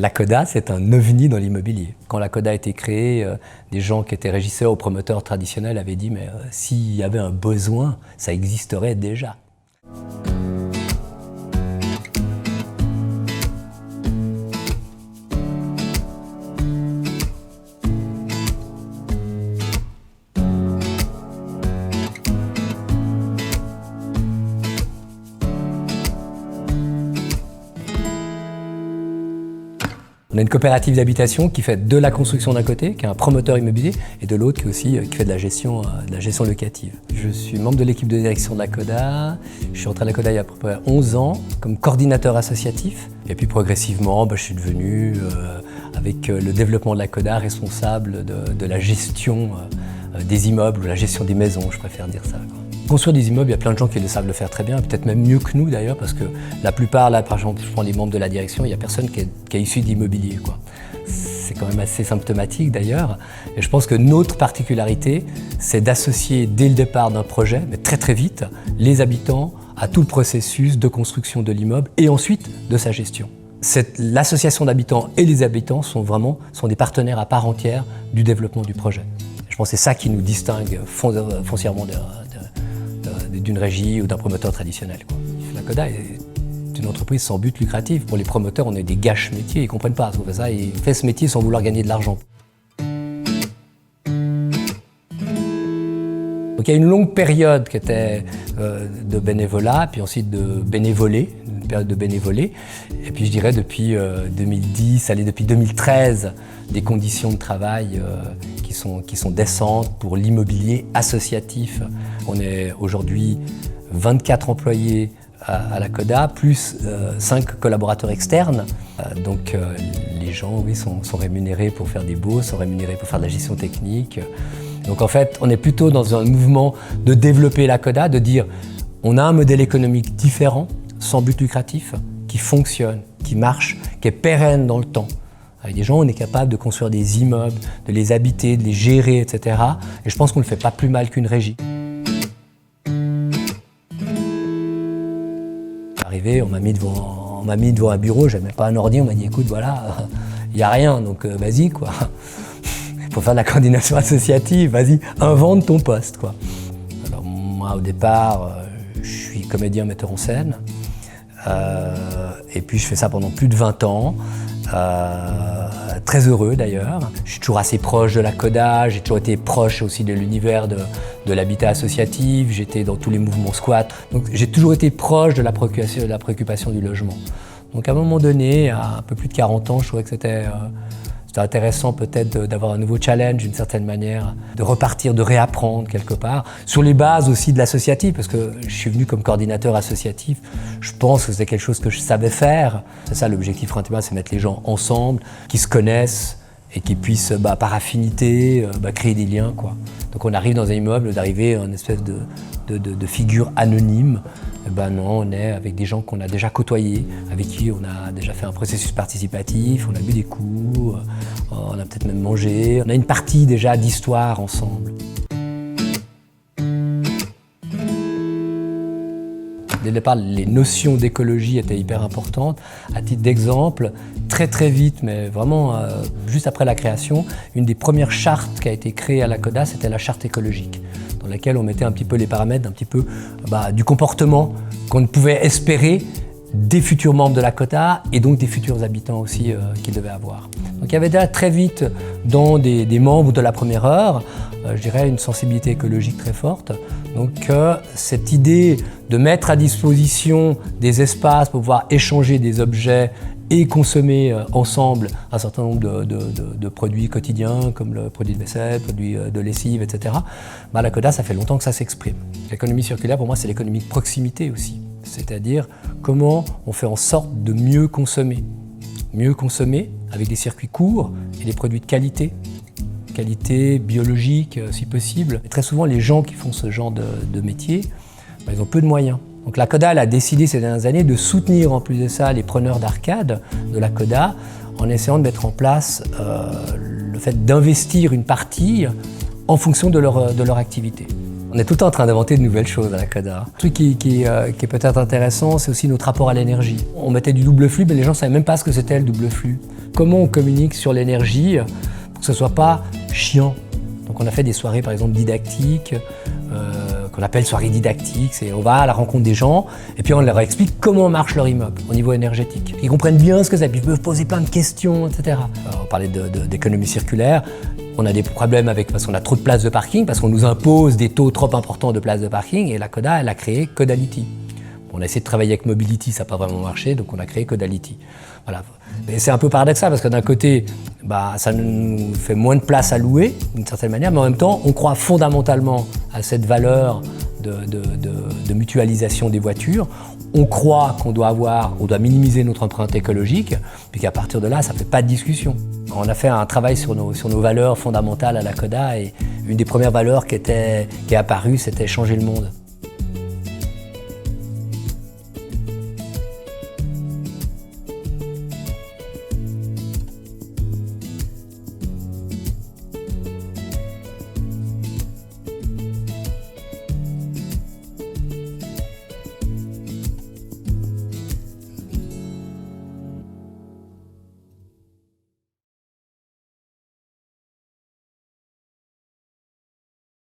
La Coda, c'est un ovni dans l'immobilier. Quand la Coda a été créée, des gens qui étaient régisseurs ou promoteurs traditionnels avaient dit mais s'il y avait un besoin, ça existerait déjà. On a une coopérative d'habitation qui fait de la construction d'un côté, qui est un promoteur immobilier, et de l'autre qui fait de la gestion locative. Je suis membre de l'équipe de direction de la Coda. Je suis entré à la Coda il y a à peu près 11 ans comme coordinateur associatif. Et puis progressivement, je suis devenu, avec le développement de la Coda, responsable de la gestion des immeubles ou la gestion des maisons, je préfère dire ça. Construire des immeubles, il y a plein de gens qui le savent le faire très bien, peut-être même mieux que nous d'ailleurs, parce que la plupart, là par exemple, je prends les membres de la direction, il n'y a personne qui est issu de l'immobilier, quoi. C'est quand même assez symptomatique d'ailleurs. Et je pense que notre particularité, c'est d'associer dès le départ d'un projet, mais très très vite, les habitants à tout le processus de construction de l'immeuble et ensuite de sa gestion. L'association d'habitants et les habitants sont des partenaires à part entière du développement du projet. Je pense que c'est ça qui nous distingue foncièrement d'une régie ou d'un promoteur traditionnel, quoi. La Coda est une entreprise sans but lucratif. Pour les promoteurs, on est des gâches métiers, ils ne comprennent pas. Ça, ils font ce métier sans vouloir gagner de l'argent. Donc il y a une longue période qui était de bénévolat, puis ensuite de bénévoler, une période de bénévoler. Et puis je dirais depuis 2010, depuis 2013, des conditions de travail qui sont décentes pour l'immobilier associatif. On est aujourd'hui 24 employés à la Coda, plus 5 collaborateurs externes. Donc les gens, oui, sont rémunérés pour faire des baux, sont rémunérés pour faire de la gestion technique. Donc en fait, on est plutôt dans un mouvement de développer la Coda, de dire on a un modèle économique différent, sans but lucratif, qui fonctionne, qui marche, qui est pérenne dans le temps. Avec des gens, on est capable de construire des immeubles, de les habiter, de les gérer, etc. Et je pense qu'on ne le fait pas plus mal qu'une régie. Arrivé, on m'a mis devant un bureau, j'avais pas un ordi, on m'a dit écoute voilà, il n'y a rien, donc vas-y quoi. Pour faire de la coordination associative, vas-y, invente ton poste, quoi. Alors moi au départ, je suis comédien, metteur en scène, et puis je fais ça pendant plus de 20 ans. Très heureux d'ailleurs. Je suis toujours assez proche de la Coda, j'ai toujours été proche aussi de l'univers de l'habitat associatif, j'étais dans tous les mouvements squat. Donc j'ai toujours été proche de la préoccupation du logement. Donc à un moment donné, à un peu plus de 40 ans, je trouvais que c'était intéressant peut-être d'avoir un nouveau challenge d'une certaine manière, de repartir, de réapprendre quelque part, sur les bases aussi de l'associatif, parce que je suis venu comme coordinateur associatif, je pense que c'était quelque chose que je savais faire. C'est ça l'objectif principal, c'est mettre les gens ensemble, qui se connaissent et qui puissent par affinité créer des liens, quoi. Donc on arrive dans un immeuble, d'arriver à une espèce de figure anonyme. Non, on est avec des gens qu'on a déjà côtoyés, avec qui on a déjà fait un processus participatif, on a bu des coups, on a peut-être même mangé. On a une partie déjà d'histoire ensemble. Dès le départ, les notions d'écologie étaient hyper importantes. À titre d'exemple, très très vite, mais vraiment juste après la création, une des premières chartes qui a été créée à la Coda, c'était la charte écologique, dans laquelle on mettait un petit peu les paramètres du comportement qu'on pouvait espérer des futurs membres de la Coda et donc des futurs habitants aussi qu'ils devaient avoir. Donc il y avait déjà très vite dans des membres de la première heure, je dirais une sensibilité écologique très forte. Donc cette idée de mettre à disposition des espaces pour pouvoir échanger des objets et consommer ensemble un certain nombre de produits quotidiens comme le produit de vaisselle, produits de lessive, etc. La Coda, ça fait longtemps que ça s'exprime. L'économie circulaire, pour moi, c'est l'économie de proximité aussi. C'est-à-dire comment on fait en sorte de mieux consommer. Mieux consommer avec des circuits courts et des produits de qualité biologique si possible. Et très souvent, les gens qui font ce genre de métier, ils ont peu de moyens. Donc la Coda a décidé ces dernières années de soutenir en plus de ça les preneurs d'arcade de la Coda en essayant de mettre en place le fait d'investir une partie en fonction de leur activité. On est tout le temps en train d'inventer de nouvelles choses à la Coda. Un truc qui est peut-être intéressant, c'est aussi notre rapport à l'énergie. On mettait du double flux, mais les gens ne savaient même pas ce que c'était le double flux. comment on communique sur l'énergie pour que ce ne soit pas chiant. Donc on a fait des soirées par exemple didactiques, qu'on appelle soirées didactiques, c'est on va à la rencontre des gens et puis on leur explique comment marche leur immeuble au niveau énergétique. Ils comprennent bien ce que c'est, puis ils peuvent poser plein de questions, etc. On parlait d'économie circulaire, on a des problèmes parce qu'on a trop de places de parking, parce qu'on nous impose des taux trop importants de places de parking et la Coda, elle a créé Codality. On a essayé de travailler avec Mobility, ça n'a pas vraiment marché, donc on a créé Codality. Voilà. Et c'est un peu paradoxal parce que d'un côté, ça nous fait moins de place à louer d'une certaine manière, mais en même temps, on croit fondamentalement à cette valeur de mutualisation des voitures. On croit qu'on doit minimiser notre empreinte écologique, puis qu'à partir de là, ça ne fait pas de discussion. On a fait un travail sur nos valeurs fondamentales à la Coda et une des premières valeurs qui est apparue, c'était changer le monde.